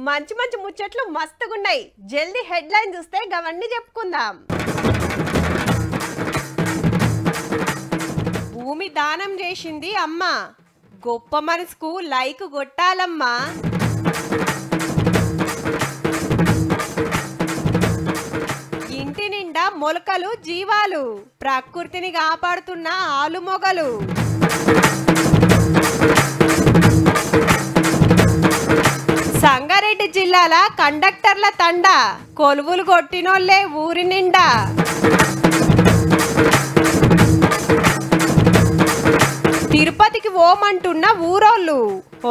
మంచి మంచి ముచ్చట్లు మస్తుగున్నాయి. జల్దీ హెడ్లైన్ చూస్తే గవన్నీ చెప్పుకుందాం. భూమి దానం చేసింది అమ్మ, గొప్ప మనసుకు లైక్ కొట్టాలమ్మా. ఇంటి నిండా మొలకలు జీవాలు, ప్రకృతిని కాపాడుతున్న ఆలుమొగలు. సంగారెడ్డి జిల్లాల కండక్టర్ల తండ, కొలువులు కొట్టినోళ్లే ఊరి నిండా. తిరుపతికి ఓమంటున్న ఊరోళ్ళు,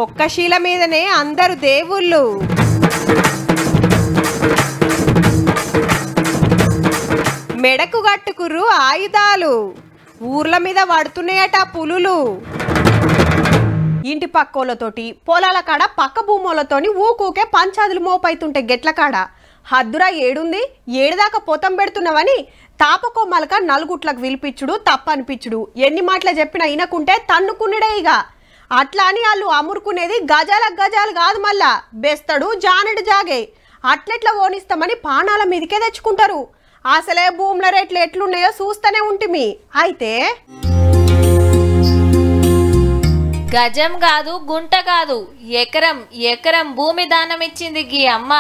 ఒక్క శీల మీదనే అందరు దేవుళ్ళు. మెడకు గట్టుకుర్రు ఆయుధాలు, ఊర్ల మీద పడుతున్నాయట పులులు. ఇంటి పక్కోళ్ళతోటి పొలాల కాడ పక్క భూములతోని ఊకూకే పంచాదులు మోపైతుంటే గెట్ల కాడ హద్దురా ఏడుంది, ఏడుదాకా పొతం పెడుతున్నావని తాపకోమలక నలుగుట్లకు విలిపించుడు తప్పనిపించుడు. ఎన్ని మాటలు చెప్పినా ఇనకుంటే తన్నుకున్నడే. ఇక అట్లా అని వాళ్ళు అమురుకునేది గజాలకు గజాలు కాదు, మళ్ళా బెస్తడు జానెడు జాగే. అట్లెట్లా ఓనిస్తామని పానాల మీదకే తెచ్చుకుంటారు. అసలే భూముల రేట్లు ఎట్లున్నాయో చూస్తూనే ఉంటిమి. అయితే గజం కాదు, గుంట కాదు, ఎకరం ఎకరం భూమి దానం ఇచ్చింది గీ అమ్మ.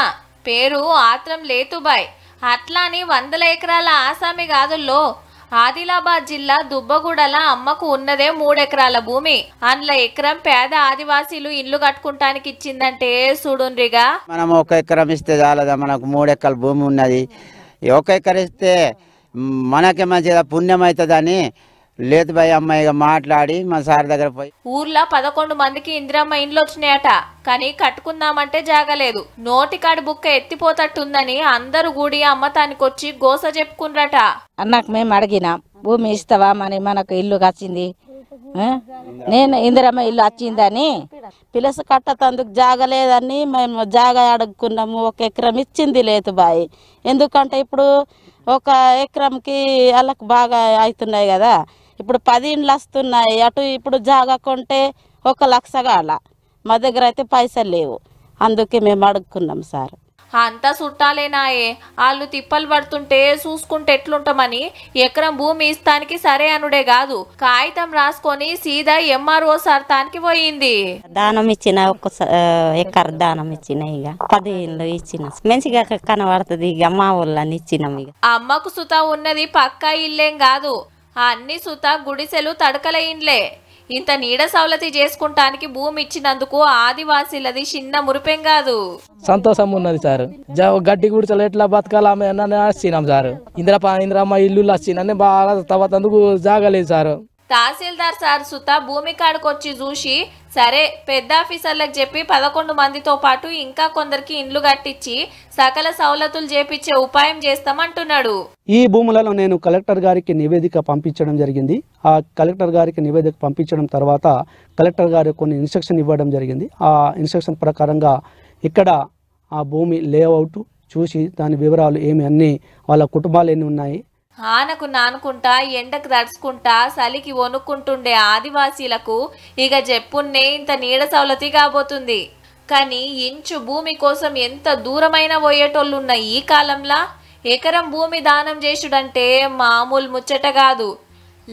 పేరు ఆత్రం లేతుబాయ్. అట్లాని 100 ఎకరాల ఆసామి కాదుల్లో. ఆదిలాబాద్ జిల్లా దుబ్బగూడల అమ్మకు ఉన్నదే 3 ఎకరాల భూమి. అందులో ఎకరం పేద ఆదివాసీలు ఇల్లు కట్టుకుంటానికి ఇచ్చిందంటే చూడుండ్రిగా. మనం 1 ఎకరం ఇస్తే చాలదా, మనకు 3 ఎకరాల భూమి ఉన్నది. 1 ఎకరం ఇస్తే మనకే మంచిగా పుణ్యం అవుతుందని లేదు భయ అమ్మాయిగా మాట్లాడి మా సార్ దగ్గర పోయి. ఊర్లో 11 మందికి ఇందిరమ్మ ఇండ్లు వచ్చినాయట, కానీ కట్టుకుందామంటే జాగలేదు. నోటికాడి బుక్క ఎత్తిపోతట్టుందని అందరూ కూడి అమ్మతానికొచ్చి గోస చెప్పుకున్రట. అన్నకు మేము అడిగినాం, భూమి ఇస్తావా మనకు ఇల్లు వచ్చింది, నేను ఇందిరమ్మ ఇల్లు వచ్చిందని. పిలస కట్టతందుకు జాగలేదని మేము జాగ అడుగుకున్నాము. 1 ఎకరం ఇచ్చింది లేదు బాయ్. ఎందుకంటే ఇప్పుడు 1 ఎకరంకి వాళ్ళకు బాగా అవుతున్నాయి కదా. ఇప్పుడు 10 ఇండ్లు వస్తున్నాయి. అటు ఇప్పుడు జాగా కొంటే 1 లక్ష కాల, మా దగ్గర అయితే పైసలు లేవు. అందుకే మేము అడుగుకున్నాం సార్. అంతా చుట్టాలేనాయే. వాళ్ళు తిప్పలు పడుతుంటే చూసుకుంటే ఎట్లుంటామని ఎకరం భూమి ఇస్తానికి సరే అనుడే కాదు, కాగితం రాసుకొని సీదా ఎంఆర్ఓ సార్ తానికి పోయింది. దానం ఇచ్చిన 1 ఎకర్ దానం ఇచ్చిన, ఇక 10 ఇండ్లు ఇచ్చిన, మంచిగా కనబడుతుంది. ఇక మా ఊళ్ళని ఇచ్చినాం. ఇక అమ్మకు సుత ఉన్నది పక్కా ఇల్లేం కాదు, అన్ని సుత గుడిసెలు తడకల ఇండ్లే. ఇంత నీడ సవలతి చేసుకుంటానికి భూమి ఇచ్చినందుకు ఆదివాసీలది చిన్న మురిపెం కాదు. సంతోషం ఉన్నది సార్. గడ్డి గుడిసెలు ఎట్లా బతకాలమే వచ్చినాం సార్. ఇందిరమ్మ ఇల్లు వచ్చిందని బాగా తవ్వతందుకు జాగలేదు సార్. తహసీల్దార్ సార్ సుత భూమి కాడికొచ్చి చూసి సరే పెద్ద ఆఫీసర్లకు చెప్పి 11 మందితో పాటు ఇంకా కొందరికి ఇండ్లు కట్టించి సకల సౌలతులు చేపించే ఉపాయం చేస్తామంటున్నాడు. ఈ భూములలో నేను కలెక్టర్ గారికి నివేదిక పంపించడం జరిగింది. ఆ కలెక్టర్ గారికి నివేదిక పంపించడం తర్వాత కలెక్టర్ గారు కొన్ని ఇన్స్ట్రక్షన్ ఇవ్వడం జరిగింది. ఆ ఇన్స్ట్రక్షన్ ప్రకారంగా ఇక్కడ ఆ భూమి లేఅవుట్ చూసి దాని వివరాలు ఏమి అన్నీ, వాళ్ళ కుటుంబాలు ఎన్ని ఉన్నాయి, ఆనకు నానుకుంటా ఎండకు తడుచుకుంటా చలికి వణుక్కుంటుండే ఆదివాసీలకు ఇక చెప్పున్నే ఇంత నీడ సౌలతి కాబోతుంది. కానీ ఇంచు భూమి కోసం ఎంత దూరమైన పోయేటోళ్ళున్న ఈ కాలంలో ఎకరం భూమి దానం చేసుడంటే మామూలు ముచ్చట కాదు.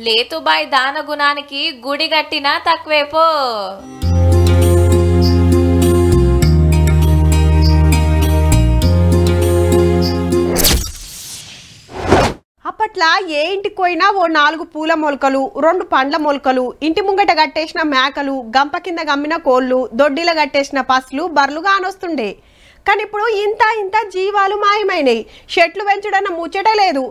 లేతుబాయ్ దాన గుణానికి గుడి గట్టినా తక్కువేపో. అప్పట్లా ఏ ఇంటికి పోయినా ఓ 4 పూల మొలకలు, 2 పండ్ల మొలకలు, ఇంటి ముంగట కట్టేసిన మేకలు, గంప కింద గమ్మిన కోళ్ళు, దొడ్డిలో కట్టేసిన పసులు బర్లు కానొస్తుండే. కానీ ఇప్పుడు ఇంత ఇంత జీవాలు మాయమైనాయి. చెట్లు పెంచడన్న ముచ్చట లేదు.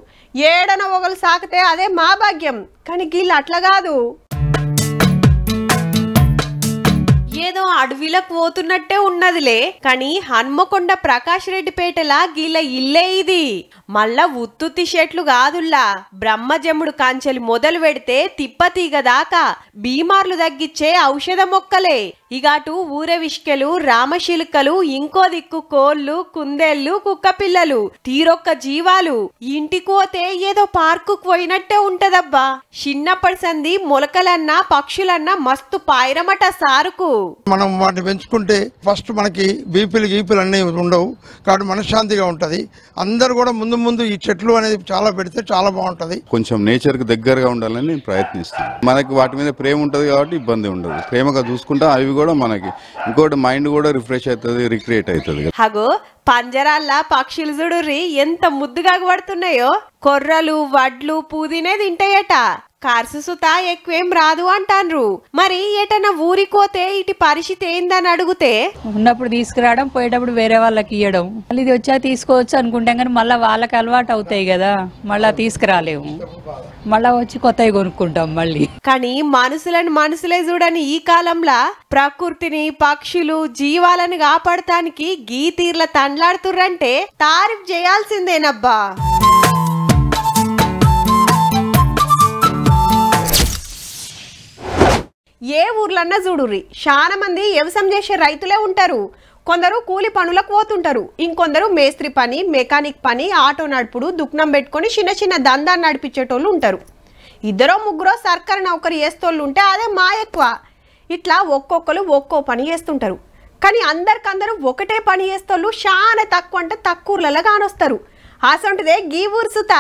ఏడన ఒకరు సాకితే అదే మా భాగ్యం. కానీ గీళ్ళు అట్లా కాదు. ఏదో అడవిలకు పోతున్నట్టే ఉన్నదిలే. కానీ హన్మకొండ ప్రకాష్ రెడ్డిపేటలా గీళ్ళ ఇల్లే ఇది. మళ్ళా ఉత్తుత్తి చెట్లు కాదుల్లా, బ్రహ్మజముడు కాంచెలు మొదలు పెడితే తిప్పతీగ దాకా బీమార్లు తగ్గించే ఔషధ మొక్కలే. ఇగాటు ఊరవిష్కెలు, రామశిలుకలు, ఇంకో దిక్కు కోళ్ళు, కుందేళ్లు, కుక్క పిల్లలు, తీరొక్క జీవాలు. ఇంటికి పోతే ఏదో పార్కుకు పోయినట్టే ఉంటదబ్బా. చిన్నప్పటి సంది మొలకలన్నా పక్షులన్నా మస్తు పాయిరమట సారుకు. మనం వాటిని పెంచుకుంటే ఫస్ట్ మనకి బీపీలు అన్నీ ఉండవు కాబట్టి మనశ్శాంతిగా ఉంటుంది. అందరూ కూడా ముందు ఈ చెట్లు అనేది చాలా పెడితే చాలా బాగుంటుంది. కొంచెం నేచర్ కి దగ్గరగా ఉండాలని ప్రయత్నిస్తాం. మనకి వాటి మీద ప్రేమ ఉంటుంది కాబట్టి ఇబ్బంది ఉండదు. ప్రేమగా చూసుకుంటా అవి కూడా మనకి ఇంకోటి మైండ్ కూడా రిఫ్రెష్ అవుతుంది, రిక్రియేట్ అవుతుంది. హగో పంజరాల్లా పక్షులు చూడుర్రి ఎంత ముద్దుగా పడుతున్నాయో. కొర్రలు వడ్లు పూదినే తింటాయట. కార్సు సుత ఎక్కువేం రాదు అంటాన్రు. మరి ఎటన్నా ఊరికోతే ఇటు పరిస్థితి ఏందని అడిగితే ఉన్నప్పుడు తీసుకురావడం, పోయేటప్పుడు వేరే వాళ్ళకి ఇవ్వడం. మళ్ళీ ఇది వచ్చా తీసుకోవచ్చు అనుకుంటాం కానీ మళ్ళీ వాళ్ళకి అలవాటు అవుతాయి కదా, మళ్ళా తీసుకురాలేము. మళ్ళా వచ్చి కొత్తవి కొనుక్కుంటాం మళ్ళీ. కానీ మనుషులే చూడని ఈ కాలంలో ప్రకృతిని పక్షులు జీవాలను కాపాడటానికి గీ తీర్ల తండ్లాడుతుర్రంటే తారీఫ్ చేయాల్సిందేనబ్బా. ఏ ఊర్లన్నా చూడుర్రి చాలా మంది వ్యవసాయం చేసే రైతులే ఉంటారు. కొందరు కూలి పనులకు పోతుంటారు, ఇంకొందరు మేస్త్రి పని, మెకానిక్ పని, ఆటో నడుపుడు, దుకాణం పెట్టుకొని చిన్న దందాన్ని నడిపించేటోళ్ళు ఉంటారు. ఇద్దరో ముగ్గురో సర్కారు నౌకరీ చేస్తోళ్ళు ఉంటే అదే మా ఎక్కువ. ఇట్లా ఒక్కొక్కరు ఒక్కో పని చేస్తుంటారు. కానీ అందరికందరూ ఒకటే పని చేస్తోళ్ళు చాలా తక్కువ అంటే తక్కువ ఊర్లలో కానొస్తారు. అసంటిదే గీ ఊరు సుత.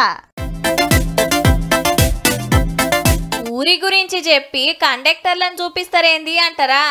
ఊరి గురించి చెప్పి కండక్టర్లను చూపిస్తారేంది అంటారా?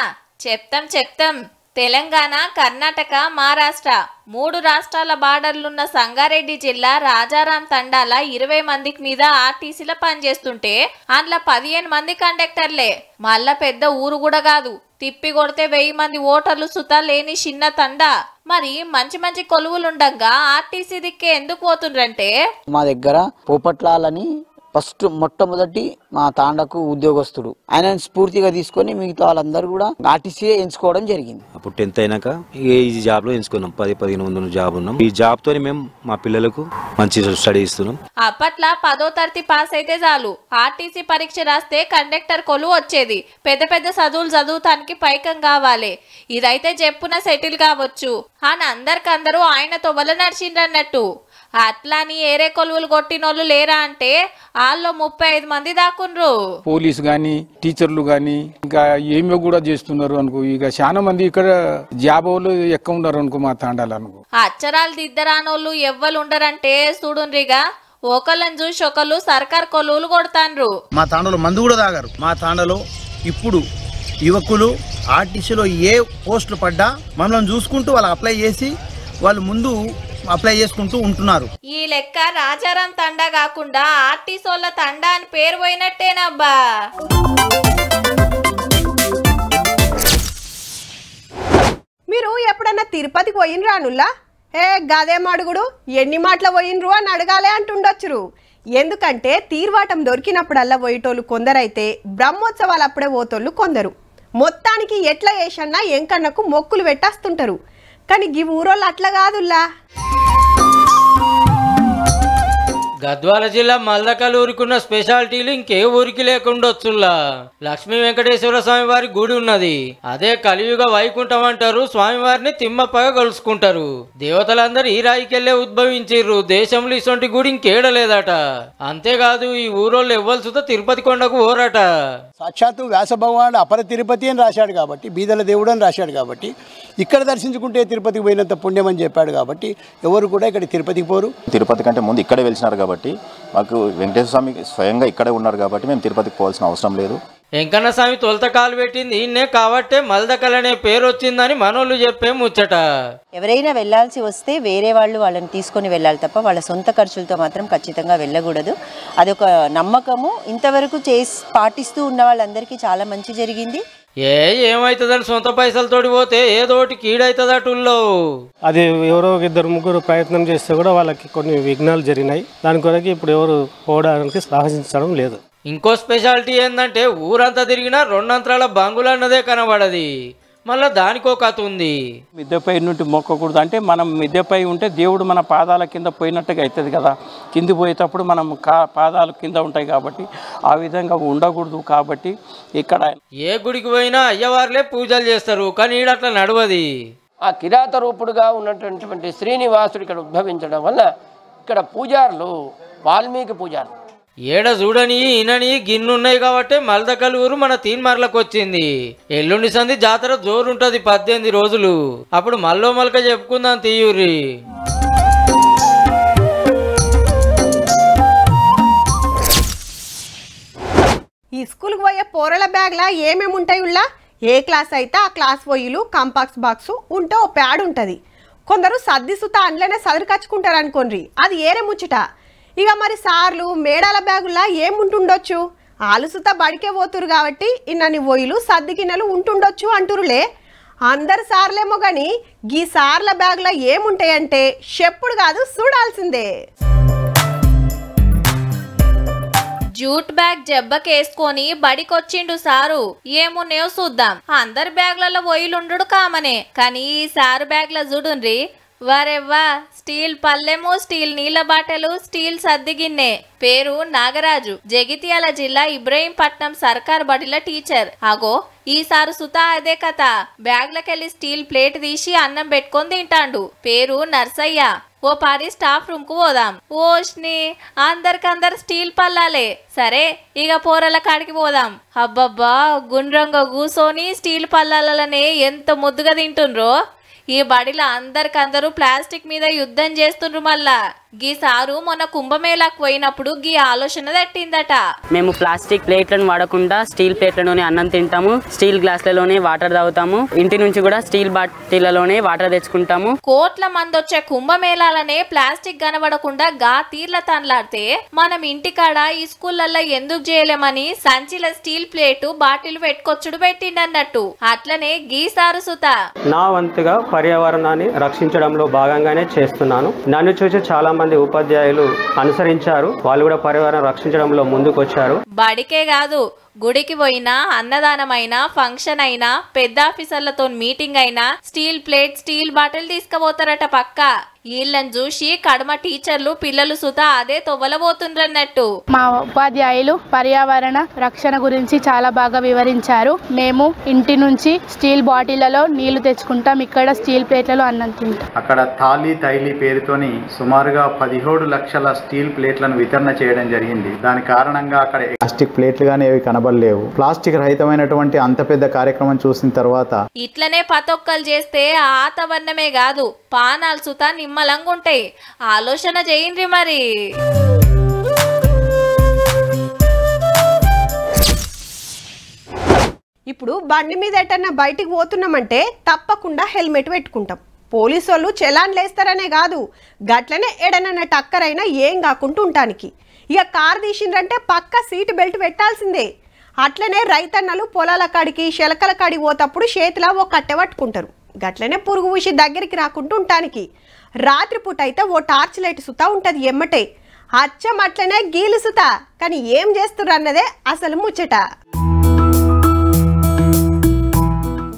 చెప్తాం. తెలంగాణ, కర్ణాటక, మహారాష్ట్ర 3 రాష్ట్రాల బార్డర్లున్న సంగారెడ్డి జిల్లా రాజారాం తండాల 20 మందికి మీద ఆర్టీసీలో పనిచేస్తుంటే అందులో 15 మంది కండక్టర్లే. మళ్ళా పెద్ద ఊరు కూడా కాదు. తిప్పి కొడితే 1000 మంది ఓటర్లు సుతా లేని చిన్న తండా. మరి మంచి కొలువులుండగా ఆర్టీసీ దిక్కే ఎందుకు పోతుండ్రంటే మా దగ్గర పోపట్లాలని ఫస్ట్ మొట్టమొదటి మా తాండకు ఉద్యోగస్తుడు, ఆయన స్ఫూర్తిగా తీసుకొని మిగతా వాళ్ళందరూ కూడా ఆర్టీసీ ఎంచుకోవడం జరిగింది. అప్పుడు 10th అయినాక ఈ జాబ్ లో ఎంచుకున్నాం. 10-15 మంది జాబ్ ఉన్నాం. ఈ జాబ్ తోని మేము మా పిల్లలకు మంచి స్టడీ ఇస్తున్నాం. అప్పట్లో 10వ తరగతి పాస్ అయితే చాలు ఆర్టీసీ పరీక్ష రాస్తే కండక్టర్ కొలువు వచ్చేది. పెద్ద చదువులు చదువుతానికి పైకం కావాలి. ఇదైతే చెప్పున సెటిల్ కావచ్చు అని అందరికందరూ ఆయన తొవ్వల నడిచిండ్రన్నట్టు. అట్లాని ఏరే కొలువులు కొట్టినోళ్ళు లేరా అంటే వాళ్ళు 35 మంది దాకుండ్రు. పోలీసు గాని, టీచర్లు గాని ఇంకా ఏమో కూడా చేస్తున్నారు అనుకో. ఇక చాలా మంది ఇక్కడ జాబ్ వాళ్ళు ఎక్కువ ఉన్నారు అనుకో మా తాండాలు అనుకో. అచ్చరాలు దిద్దరానోళ్ళు ఎవ్వరు ఉండరంటే చూడుండ్రిగా. ఒకళ్ళని చూసి ఒకళ్ళు సర్కార్ కొలువులు కొడతాండ్రు. మా తాండలో మందు కూడా తాగారు. మా తాండలో ఇప్పుడు యువకులు ఆర్టీసీలో ఏ పోస్టులు పడ్డా మనల్ని చూసుకుంటూ వాళ్ళు అప్లై చేసి వాళ్ళు ముందు అప్లై చేసుకుంటూ ఉంటున్నారు. ఈ లెక్క రాజారాం తండా కాకుండా ఆర్టీసోళ్ళ తండా అని పేరు పోయినట్టేనబ్బా. మీరు ఎప్పుడన్నా తిరుపతికి పోయినరా అనుల్లా? గదేం అడుగుడు, ఎన్ని మాటలు పోయినరు అని అడగాలే అంటుండొచ్చురు. ఎందుకంటే తీర్వాటం దొరికినప్పుడల్లా పోయేటోళ్ళు కొందరైతే బ్రహ్మోత్సవాలు అప్పుడే పోతోళ్ళు కొందరు. మొత్తానికి ఎట్లా చేసన్నా ఎంకన్నకు మొక్కులు పెట్టేస్తుంటారు. కానీ ఈ ఊరోళ్ళు అట్లా కాదుల్లా. గద్వాల జిల్లా మల్దకలూరుకున్న స్పెషాలిటీలు ఇంకే ఊరికి లేకుండొచ్చుల్లా. లక్ష్మీ వెంకటేశ్వర స్వామి వారి గుడి ఉన్నది. అదే కలియుగ వైకుంఠం అంటారు. స్వామివారిని తిమ్మప్పగా కలుసుకుంటారు. దేవతలందరూ ఈ రాయికెళ్లే ఉద్భవించిర్రు. దేశంలో ఇటువంటి గుడి ఇంకేడలేదట. అంతేకాదు ఈ ఊరోళ్ళు ఎవ్వల్సుతో తిరుపతి కొండకు ఓరట. సాక్షాత్తు వ్యాస భగవానుడు అపర తిరుపతి అని రాశాడు కాబట్టి, బీదల దేవుడు అని రాశాడు కాబట్టి, ఇక్కడ దర్శించుకుంటే తిరుపతికి పోయినంత పుణ్యం అని చెప్పాడు కాబట్టి ఎవరు కూడా ఇక్కడ తిరుపతికి పోరు. తిరుపతి కంటే ముందు ఇక్కడే వెలిసినారు కాబట్టి మాకు వెంకటేశ్వర స్వామి స్వయంగా ఇక్కడే ఉన్నారు కాబట్టి మేము తిరుపతికి పోవాల్సిన అవసరం లేదు. వెంకన్న స్వామి తొలత కాలు పెట్టింది ఈయనే కాబట్టే మల్దకల్ అనే పేరు వచ్చిందని మనోళ్ళు చెప్పే ముచ్చట. ఎవరైనా వెళ్లాల్సి వస్తే వేరే వాళ్ళు వాళ్ళని తీసుకొని వెళ్ళాలి తప్ప వాళ్ళ సొంత ఖర్చులతో మాత్రం ఖచ్చితంగా వెళ్ళకూడదు. అదొక నమ్మకము. ఇంతవరకు పాటిస్తూ ఉన్న వాళ్ళందరికీ చాలా మంచి జరిగింది. ఏమైతుందని సొంత పైసలతోటి పోతే ఏదోటి కీడైతుందటుల్లో. అది ఎవరో 2-3 ప్రయత్నం చేస్తే కూడా వాళ్ళకి కొన్ని విఘ్నాలు జరిగినాయి. దాని కొరకు ఇప్పుడు ఎవరు పోవడానికి సాహసించడం లేదు. ఇంకో స్పెషాలిటీ ఏంటంటే ఊరంతా తిరిగినా 2 అంతరాల బంగులు అన్నదే కనబడది. మళ్ళీ దానికో కథ ఉంది. మిద్దెపై నుండి మొక్కకూడదు అంటే మనం మిద్దెపై ఉంటే దేవుడు మన పాదాల కింద పోయినట్టుగా అవుతుంది కదా. కింది పోయేటప్పుడు మనం పాదాలు కింద ఉంటాయి కాబట్టి ఆ విధంగా ఉండకూడదు. కాబట్టి ఇక్కడ ఏ గుడికి పోయినా అయ్యవారులే పూజలు చేస్తారు. కానీ ఈడట్లా నడవది. ఆ కిరాత రూపుడుగా ఉన్నటువంటి శ్రీనివాసుడు ఇక్కడ ఉద్భవించడం వల్ల ఇక్కడ పూజారులు వాల్మీకి పూజారులు. ఏడ చూడని ఈనని గిన్నున్నాయి కాబట్టి మల్దకల్ ఊరు మన తీన్మార్లకు వచ్చింది. ఎల్లుండి సంది జాతర జోరుంటది 18 రోజులు. అప్పుడు మల్లో మల్క చెప్పుకుందాం తీయూరి. ఈ స్కూల్కి పోయే పోరల బ్యాగ్లా ఏమేమి ఉంటాయి ఉళ్ళా? ఏ క్లాస్ అయితే ఆ క్లాస్ పోయిలు కాంపాక్స్ బాక్సు ఉంటే ఓ ప్యాడ్ ఉంటుంది. కొందరు సర్ది సుత అందులోనే సదరికచ్చుకుంటారు అనుకోండి, అది ఏరే ముచ్చట. ఇక మరి సార్లు మేడాల బ్యాగులా ఏముంటుండొచ్చు? ఆలు సుత బడికే పోతురు కాబట్టి ఇన్నని పోయిలు సర్ది గిన్నెలు ఉంటుండొచ్చు అంటురులే. అందరు సార్లేమో కానీ గీ సార్ల బ్యాగులా ఏముంటాయంటే చెప్పుడు కాదు, చూడాల్సిందే. జూట్ బ్యాగ్ జబ్బకేసుకొని బడికొచ్చిండు సారు. ఏమున్నాయో చూద్దాం. అందరి బ్యాగ్లలో పోయిలుండు కామనే, కానీ ఈ సారు బ్యాగ్ల చూడుండ్రి. వరెవ్వా, స్టీల్ పల్లెము, స్టీల్ నీళ్ళ బాటలు, స్టీల్ సద్ది గిన్నె. పేరు నాగరాజు, జగిత్యాల జిల్లా ఇబ్రహీంపట్నం సర్కార్ బడిల టీచర్. అగో ఈసారి సుతా అదే కథ. బ్యాగ్లకెళ్ళి స్టీల్ ప్లేట్ తీసి అన్నం పెట్టుకొని తింటాండు. పేరు నర్సయ్య. ఓ పారి స్టాఫ్ రూమ్ కు పోదాం. ఓష్ని అందరికందరు స్టీల్ పల్లాలే. సరే ఇక పోరల కాడికి పోదాం. అబ్బబ్బా, గుండ్రంగా కూసోని స్టీల్ పల్లాలనే ఎంత ముద్దుగా తింటుండ్రో. ఈ బడిలో అందరికందరూ ప్లాస్టిక్ మీద యుద్ధం చేస్తుండ్రు. మళ్ళా గీ సారు మొన్న కుంభమేళాకు పోయినప్పుడు గీ ఆలోచన తట్టిందట. మేము ప్లాస్టిక్ ప్లేట్లను వాడకుండా స్టీల్ ప్లేట్లలోనే అన్నం తింటాము, స్టీల్ గ్లాసులలోనే వాటర్ తాగుతాము, ఇంటి నుంచి కూడా స్టీల్ బాటిళ్లలోనే వాటర్ తెచ్చుకుంటాము. కోట్ల మంది వచ్చే కుంభమేళాలనే ప్లాస్టిక్ కనబడకుండా గా తీర్ల తనలాడితే మనం ఇంటికాడ ఈ స్కూళ్ళల్లో ఎందుకు చేయలేమని సంచిల స్టీల్ ప్లేటు బాటిల్ పెట్టుకొచ్చుడు పెట్టిండన్నట్టు. అట్లనే గీ సారు సుత నా వంతుగా పర్యావరణాన్ని రక్షించడంలో భాగంగానే చేస్తున్నాను. నన్ను చూసి చాలా మంది ఉపాధ్యాయులు అనుసరించారు. వాళ్ళు కూడా పర్యావరణం రక్షించడంలో ముందుకు వచ్చారు. బడికే కాదు, గుడికి పోయినా, అన్నదానమైనా, ఫంక్షన్ అయినా, పెద్ద ఆఫీసర్లతో మీటింగ్ అయినా స్టీల్ ప్లేట్, స్టీల్ బాటిల్ తీసుకుపోతారట పక్క. వీళ్ళని చూసి కడమ టీచర్లు పిల్లలు సుతా అదే తొవ్వలబోతుండ్రన్నట్టు. మా ఉపాధ్యాయులు పర్యావరణ రక్షణ గురించి చాలా బాగా వివరించారు. మేము ఇంటి నుంచి స్టీల్ బాటిళ్లలో నీళ్లు తెచ్చుకుంటాం, ఇక్కడ స్టీల్ ప్లేట్లలో అన్నం తింటాం. అక్కడ థాలీ తైలీ పేరుతోని సుమారుగా 17 లక్షల స్టీల్ ప్లేట్లను వితరణ చేయడం జరిగింది. దాని కారణంగా అక్కడ ప్లాస్టిక్ ప్లేట్లు గానీ ఏవి కనబడలేవు. ప్లాస్టిక్ రహితమైనటువంటి అంత పెద్ద కార్యక్రమం చూసిన తర్వాత ఇట్లనే పతొక్కలు చేస్తే ఆతవర్ణమే కాదు, పానాలు సుతా నిమ్మలంగా ఉంటాయి. ఆలోచన చేయండి మరి. ఇప్పుడు బండి మీద ఎటన్నా బయటికి పోతున్నామంటే తప్పకుండా హెల్మెట్ పెట్టుకుంటాం. పోలీసు వాళ్ళు చలాన్లు వేస్తారనే కాదు, గట్లనే ఎడనన్న టక్కరైనా ఏం కాకుండా ఉంటానికి. ఇక కారు తీసిండ్రంటే పక్క సీట్ బెల్ట్ పెట్టాల్సిందే. అట్లనే రైతన్నలు పొలాల కాడికి, శలకల కాడికి పోతప్పుడు చేతిలో ఓ కట్టె పట్టుకుంటారు. గట్లనే పురుగు ఊసి దగ్గరికి రాకుండా ఉంటానికి. రాత్రిపూట అయితే ఓ టార్చ్ లైట్ సుతా ఉంటుంది ఎమ్మటే. అచ్చం అట్లనే గీలు సుతా. కానీ ఏం చేస్తుర్రు అన్నదే అసలు ముచ్చట.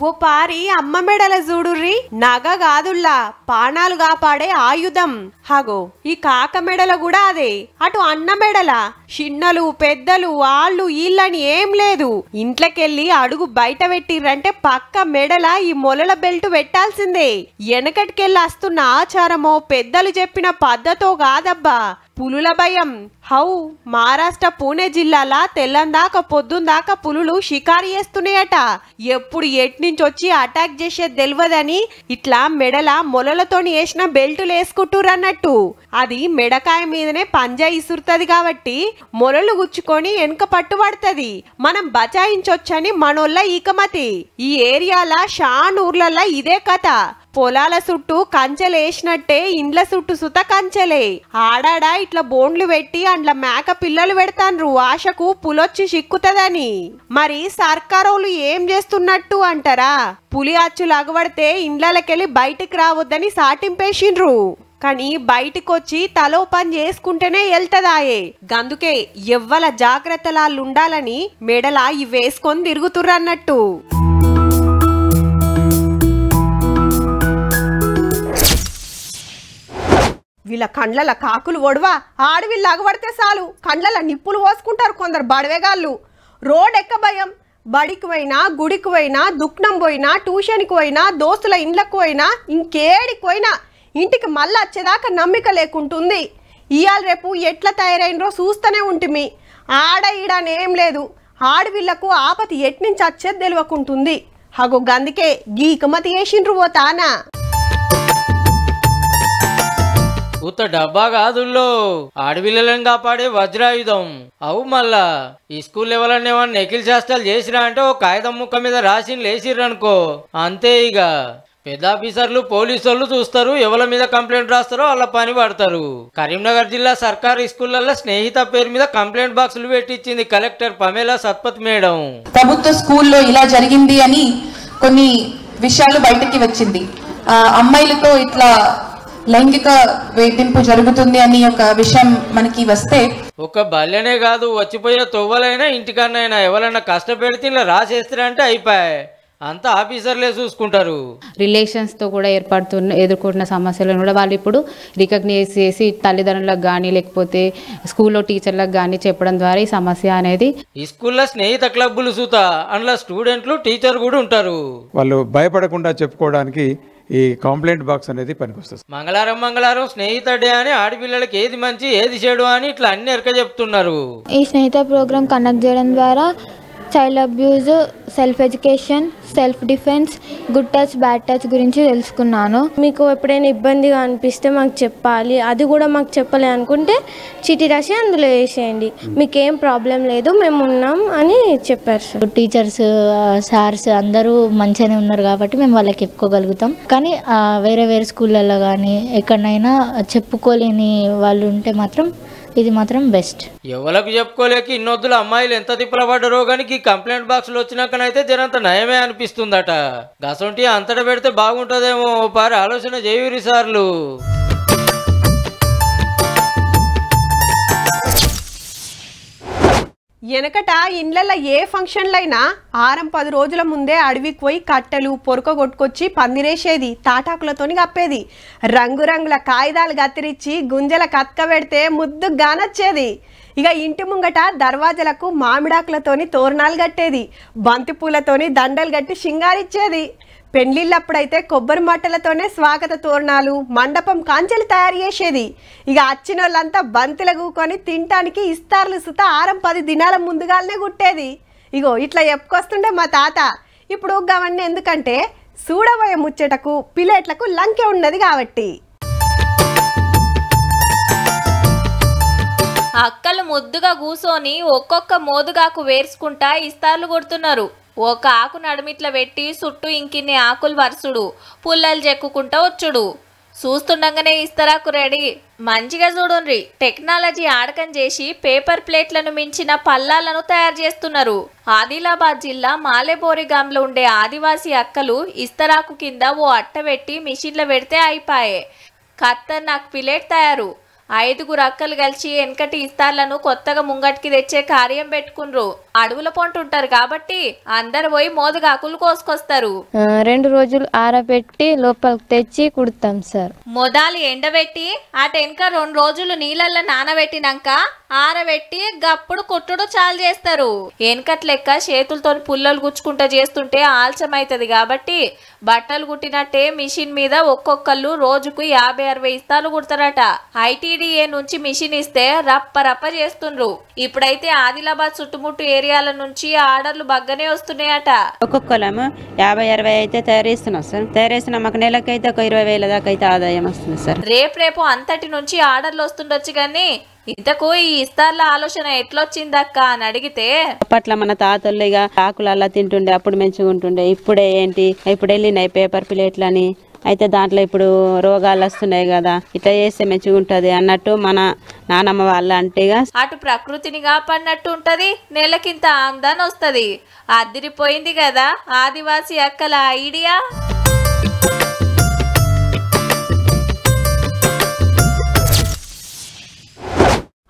ఓ పారి అమ్మ మెడల చూడుర్రి, నగ కాదుల్లా, పానాలు కాపాడే ఆయుధం. హగో ఈ కాక మెడల కూడా అదే. అటు అన్న మెడల చిన్నలు పెద్దలు వాళ్ళు వీళ్ళని ఏం లేదు. ఇంట్లోకెళ్ళి అడుగు బయట పెట్టిర్రంటే పక్క మెడల ఈ మొలల బెల్ట్ పెట్టాల్సిందే. వెనకటికెళ్ళి వస్తున్న ఆచారమో పెద్దలు చెప్పిన పద్ధతో కాదబ్బా. పులుల భయం. హౌ మహారాష్ట్ర పూణే జిల్లాల తెల్లందాకా పొద్దుందాకా పులులు షికారు చేస్తున్నాయట. ఎప్పుడు ఎట్నుంచి వచ్చి అటాక్ చేసేది తెలియదని ఇట్లా మెడల మొలలతోని వేసిన బెల్టులు వేసుకుంటుర్రు అన్నట్టు. అది మెడకాయ మీదనే పంజా ఇసురుతుంది కాబట్టి మొలలు గుచ్చుకొని వెనుక పట్టుబడుతుంది. మనం బచాయించొచ్చని మనోళ్ళ ఈకమతి. ఈ ఏరియాల షాన్ ఊర్లల్లా ఇదే కథ. పొలాల చుట్టూ కంచెలు వేసినట్టే ఇండ్ల చుట్టూ సుత కంచెలే. ఆడాడా ఇట్లా బోండ్లు పెట్టి అండ్ల మేక పిల్లలు పెడతాన్రు ఆశకు పులొచ్చి సిక్కుతదని. మరి సర్కారోళ్ళు ఏం చేస్తున్నట్టు అంటారా? పులి అచ్చులు అగబడితే ఇండ్లకెళ్ళి బయటికి రావద్దని సాటింపేసిండ్రు. కానీ బయటికొచ్చి తలో పని చేసుకుంటేనే వెళ్తదాయే. గందుకే ఎవ్వల జాగ్రత్తలాళ్ళు ఉండాలని మెడల ఇవి వేసుకొని తిరుగుతుర్రు అన్నట్టు. వీళ్ళ కండ్ల కాకులు ఒడవా, ఆడవిళ్ళు అగబడితే చాలు కండ్ల నిప్పులు పోసుకుంటారు కొందరు బడవేగాళ్ళు. రోడ్ ఎక్క భయం. బడికి పోయినా, గుడికి పోయినా, దుఃఖం పోయినా, ట్యూషన్కి పోయినా, దోస్తుల ఇండ్లకు పోయినా, ఇంకేడికి పోయినా ఇంటికి మళ్ళీ వచ్చేదాకా నమ్మిక లేకుంటుంది. ఇవాళ రేపు ఎట్లా తయారైనరో చూస్తూనే ఉంటుంది. ఆడ ఈడనేం లేదు, ఆడవిళ్లకు ఆపతి ఎట్నుంచి వచ్చేది తెలియకుంటుంది. హగో గందుకే గీకమతి వేసిండ్రు ఓ తానా. ఉత్త డబ్బా కాదుల్లో ఆడపిల్లలను కాపాడే వజ్రాయుధం. అవు మళ్ళా ఈ స్కూల్ లెవెల్ ఏమన్నా నెకిల్ శాస్త్రాలు చేసిరా అంటే ఒక కాగితం ముక్క మీద రాసి లేచిర్రనుకో అంతే. ఇక పెద్ద ఆఫీసర్లు పోలీసు వాళ్ళు చూస్తారు, ఎవరి మీద కంప్లైంట్ రాస్తారో వాళ్ళ పని పడతారు. కరీంనగర్ జిల్లా సర్కారీ స్కూళ్లలో స్నేహిత పేరు మీద కంప్లైంట్ బాక్సులు పెట్టించింది కలెక్టర్ పమేలా సత్పత్ మేడం. ప్రభుత్వ స్కూల్లో ఇలా జరిగింది అని కొన్ని విషయాలు బయటకి వచ్చింది. అమ్మాయిలతో ఇట్లా లైంగిక వేధింపు జరుగుతుంది అని ఒక విషయం మనకి వస్తే ఒక బల్లెనే కాదు, వచ్చిపోయే తొవ్వలైనా ఇంటికన్నైనా ఎవరైనా కష్టపెడితే ఇలా రాసేస్తారంటే అయిపోయాయి. అంతా ఆఫీసర్లే చూసుకుంటారు. రిలేషన్స్తో కూడా ఎదుర్కొంటున్న సమస్యలను కూడా వాళ్ళు ఇప్పుడు రికగ్నైజ్ చేసి తల్లిదండ్రులకు కానీ లేకపోతే స్కూల్లో టీచర్లకు కానీ చెప్పడం ద్వారా ఈ సమస్య అనేది. ఈ స్కూల్లో స్నేహిత క్లబ్బులు సూతా అందులో స్టూడెంట్లు టీచర్ కూడా ఉంటారు. వాళ్ళు భయపడకుండా చెప్పుకోవడానికి ఈ కంప్లైంట్ బాక్స్ అనేది పనికొస్తుంది. మంగళవారం స్నేహిత డే అని ఆడపిల్లలకి ఏది మంచి ఏది చెడు అని ఇట్లా అన్ని ఎరక చెప్తున్నారు. ఈ స్నేహిత ప్రోగ్రామ్ కండక్ట్ చేయడం ద్వారా child abuse, self education, self defence, good touch, bad touch గురించి తెలుసుకున్నాను. మీకు ఎప్పుడైనా ఇబ్బందిగా అనిపిస్తే మాకు చెప్పాలి, అది కూడా మాకు చెప్పలే అనుకుంటే చీటీ రాసి అందులో వేసేయండి, మీకేం ప్రాబ్లం లేదు మేము ఉన్నాం అని చెప్పారు సార్. టీచర్స్, సార్స్ అందరూ మంచిగానే ఉన్నారు కాబట్టి మేము వాళ్ళకి చెప్పుకోగలుగుతాం. కానీ వేరే స్కూళ్ళల్లో కానీ ఎక్కడైనా చెప్పుకోలేని వాళ్ళు ఉంటే మాత్రం ఇది మాత్రం బెస్ట్. ఎవరికి చెప్పుకోలేక ఇన్నొద్దుల అమ్మాయిలు ఎంత తిప్పల పడ్డారో కానీ ఈ కంప్లైంట్ బాక్సులు వచ్చినాకనైతే జనంత నయమే అనిపిస్తుందట. గసంటి అంతటా పెడితే బాగుంటుందేమో పారి ఆలోచన చేయరు సార్లు. వెనకట ఇండ్లల్లో ఏ ఫంక్షన్లైనా 6-10 రోజుల ముందే అడవికి పోయి కట్టెలు పొరక కొట్టుకొచ్చి పందిరేసేది, తాటాకులతోని కప్పేది, రంగురంగుల కాగితాలు కత్తిరించి గుంజల కత్క పెడితే ముద్దు గానొచ్చేది. ఇక ఇంటి ముంగట దర్వాజలకు మామిడాకులతోని తోరణాలు కట్టేది, బంతి పూలతోని దండలు కట్టి షింగారిచ్చేది. పెండ్లిళ్ళప్పుడైతే కొబ్బరి మట్టలతోనే స్వాగత తోరణాలు, మండపం కాంచెలు తయారు చేసేది. ఇక వచ్చిన వాళ్ళంతా బంతిల కూకొని తినటానికి ఇస్తార్లు సుత 6-10 దినాల ముందుగానే కుట్టేది. ఇగో ఇట్లా చెప్పుకొస్తుండే మా తాత. ఇప్పుడు గవన్నీ ఎందుకంటే చూడబోయే ముచ్చటకు పిలేట్లకు లంకె ఉన్నది కాబట్టి. అక్కలు ముద్దుగా కూసోని ఒక్కొక్క మోదుగాకు వేర్చుకుంటా ఇస్తార్లు కొడుతున్నారు. ఒక ఆకు నడుమిట్ల పెట్టి చుట్టూ ఇంకిన్ని ఆకులు వరుసుడు, పుల్లలు చెక్కుకుంటా వచ్చుడు. చూస్తుండగానే ఇస్తరాకు రెడీ. మంచిగా చూడండి, టెక్నాలజీ ఆడకం చేసి పేపర్ ప్లేట్లను మించిన పల్లాలను తయారు చేస్తున్నారు. ఆదిలాబాద్ జిల్లా మాలేబోరిగాంలో ఉండే ఆదివాసీ అక్కలు ఇస్తరాకు కింద ఓ అట్ట పెట్టి మిషన్లో పెడితే అయిపాయే. ఖతర్నాక్ ప్లేట్ తయారు. 5 అక్కలు కలిసి వెనకటి ఇస్తార్లను కొత్తగా ముంగటికి తెచ్చే కార్యం పెట్టుకున్నారు. అడవుల పొంట ఉంటారు కాబట్టి అందరు పోయి మోదుగాకులు కోసుకొస్తారు. 2 రోజులు ఆరబెట్టి లోపలికి తెచ్చి కుడతాం సార్. మొదలు ఎండబెట్టి అటు వెనక 2 రోజులు నీళ్ళల్లో నానబెట్టినాక ఆరబెట్టి గప్పుడు కుట్టుడు చాలు చేస్తారు. వెనకట్ లెక్క చేతులతో పుల్లలు గుచ్చుకుంటా చేస్తుంటే ఆలస్యమైతుంది కాబట్టి బట్టలు కుట్టినట్టే మిషన్ మీద ఒక్కొక్కళ్ళు రోజుకు 50-60 ఇస్తార్లు కుడతారట. ఐటీడీఏ నుంచి మిషన్ ఇస్తే రప్ప చేస్తుండ్రు. ఇప్పుడైతే ఆదిలాబాద్ చుట్టుముట్టు ఏరియాల నుంచి ఆర్డర్లు బగ్గనే వస్తున్నాయట. ఒక్కొక్కలేమో 50-60 అయితే తయారు చేస్తున్నాం సార్. తయారు చేసిన మాకు నెలకైతే ఒక 20,000 దాకా అయితే ఆదాయం వస్తుంది సార్. రేపు అంతటి నుంచి ఆర్డర్లు వస్తుండొచ్చు కానీ ఇంతకు ఈ ఇస్తార్ల ఆలోచన ఎట్లొచ్చిందక్క అని అడిగితే అప్పట్లో మన తాతలు ఇక ఆకులు అలా తింటుండే, అప్పుడు మంచిగా ఉంటుండే. ఇప్పుడే ఏంటి, ఇప్పుడు వెళ్ళినాయి పేపర్ ప్లేట్లని. అయితే దాంట్లో ఇప్పుడు రోగాలు వస్తున్నాయి కదా, ఇట్లా చేస్తే మంచిగా ఉంటది అన్నట్టు మన నానమ్మ వాళ్ళ అంటేగా అటు ప్రకృతిని కాపాడినట్టు ఉంటది, నెలకింత ఆమ్దాన్ వస్తది. అదిరిపోయింది కదా ఆదివాసీ అక్కల ఐడియా.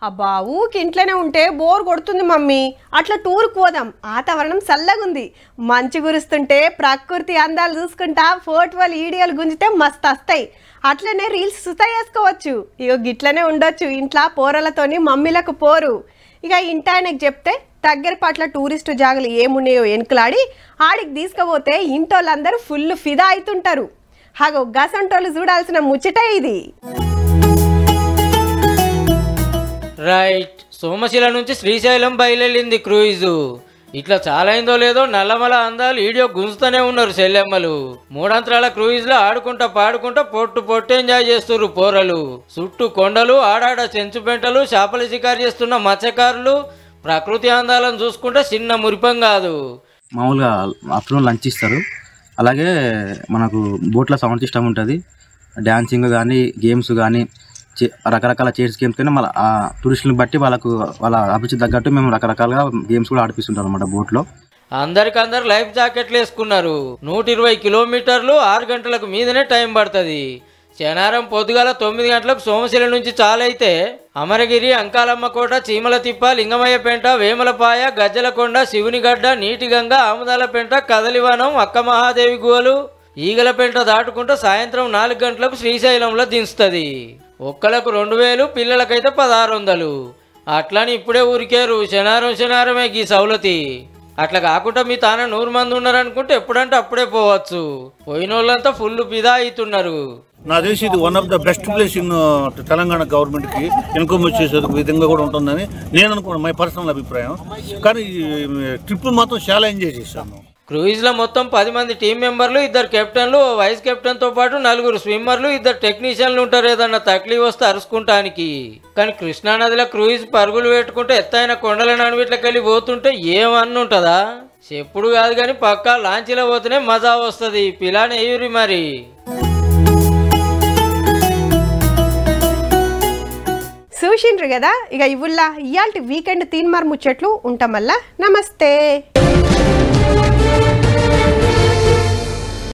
అబ్బా ఊకింట్లోనే ఉంటే బోర్ కొడుతుంది మమ్మీ, అట్లా టూర్కి పోదాం, వాతావరణం చల్లగుంది, మంచి గురుస్తుంటే ప్రకృతి అందాలు చూసుకుంటా ఫోటోలు వీడియోలు గుంజితే మస్తు వస్తాయి. అట్లనే రీల్స్ సుతా వేసుకోవచ్చు. ఇక గిట్లనే ఉండొచ్చు ఇంట్లో పోరలతోని మమ్మీలకు పోరు. ఇక ఇంటాయనకు చెప్తే దగ్గర పట్ల టూరిస్టు జాగులు ఏమున్నాయో ఎనుకలాడి ఆడికి తీసుకుపోతే ఇంటోళ్ళందరూ ఫుల్ ఫిదా అవుతుంటారు. హాగో గసంటోళ్ళు చూడాల్సిన ముచ్చటే ఇది. రైట్. సోమశిల నుంచి శ్రీశైలం బయలుదేరింది క్రూయిజు. ఇట్లా చాలా అయిందో లేదో నల్లమల అందాలు వీడియో గుంజుతూనే ఉన్నారు చెల్లెమ్మలు. 3 అంతరాల క్రూయిజ్ లో ఆడుకుంటా పాడుకుంటా పొట్టు ఎంజాయ్ చేస్తున్నారు పోరలు. చుట్టూ కొండలు, ఆడాడ చెంచు పెంటలు, చేపల షికారు చేస్తున్న మత్స్యకారులు. ప్రకృతి అందాలను చూసుకుంటే చిన్న మురిపం కాదు. మామూలుగా ఆఫ్టర్నూన్ లంచ్ ఇస్తారు. అలాగే మనకు బోట్లో సౌండ్ సిస్టమ్ ఉంటుంది. డ్యాన్సింగ్ కానీ గేమ్స్ కానీ రకరకాల చైర్స్ గేమ్స్ కానీ మళ్ళీ టూరిస్టులను బట్టి వాళ్ళ అభిరుచి తగ్గట్టు మేము రకరకాలుగా గేమ్స్ కూడా ఆడిపిస్తుంటాం అన్నమాట బోట్లో. అందరికందరు లైఫ్ జాకెట్లు వేసుకున్నారు. 120 కిలోమీటర్లు 6 గంటలకు మీదనే టైం పడుతుంది. శనివారం పొద్దుగాల 9 గంటలకు సోమశిల నుంచి చాలైతే అమరగిరి, అంకాలమ్మ కోట, చీమలతిప్ప, లింగమయ్యపేంట, వేమలపాయ, గజ్జలకొండ, శివునిగడ్డ, నీటిగంగ, ఆముదాలపేంట, కదలివనం, అక్క మహాదేవి గుహలు, ఈగలపేంట దాటుకుంటూ సాయంత్రం 4 గంటలకు శ్రీశైలంలో దించుతుంది. ఒక్కలకు 2000, పిల్లలకైతే 1600. అట్లని ఇప్పుడే ఊరికేరు. శనివారమే గీ సౌలతి. అట్లా కాకుండా మీ తాన 100 మంది ఉన్నారనుకుంటే ఎప్పుడంటే అప్పుడే పోవచ్చు. పోయిన వాళ్ళంతా ఫుల్ ఫిదా అవుతున్నారు. నాకు తెలిసి ఇది one of the best place in Telangana గవర్నమెంట్కి ఇన్కమ్ వచ్చేసే విధంగా కూడా ఉంటుందని నేను అనుకున్నాను, మై పర్సనల్ అభిప్రాయం. కానీ ట్రిప్ మాత్రం చాలా ఎంజాయ్ చేశాను. క్రూయిజ్లో మొత్తం 10 మంది టీం మెంబర్లు, 2 కెప్టెన్లు, వైస్ కెప్టెన్తో పాటు 4 స్విమ్మర్లు, 2 టెక్నీషియన్లు ఉంటారు ఏదన్నా తక్లీఫ్ వస్తే అరుచుకుంటానికి. కానీ కృష్ణానదిలో క్రూయిజ్ పరుగులు పెట్టుకుంటే ఎత్తైన కొండల నడువిట్లకెళ్ళి పోతుంటే ఏమన్నుంటుందా? చెప్పుడు కాదు కానీ పక్కా లాంచీలో పోతేనే మజా వస్తుంది. పిలానే ఎయ్యూరి మరి. చూసిండ్రు కదా ఇక ఇవుల్లా ఇయాల్టి వీకెండ్ తీన్మార్ ముచ్చట్లు ఉంటాం. మళ్ళా నమస్తే.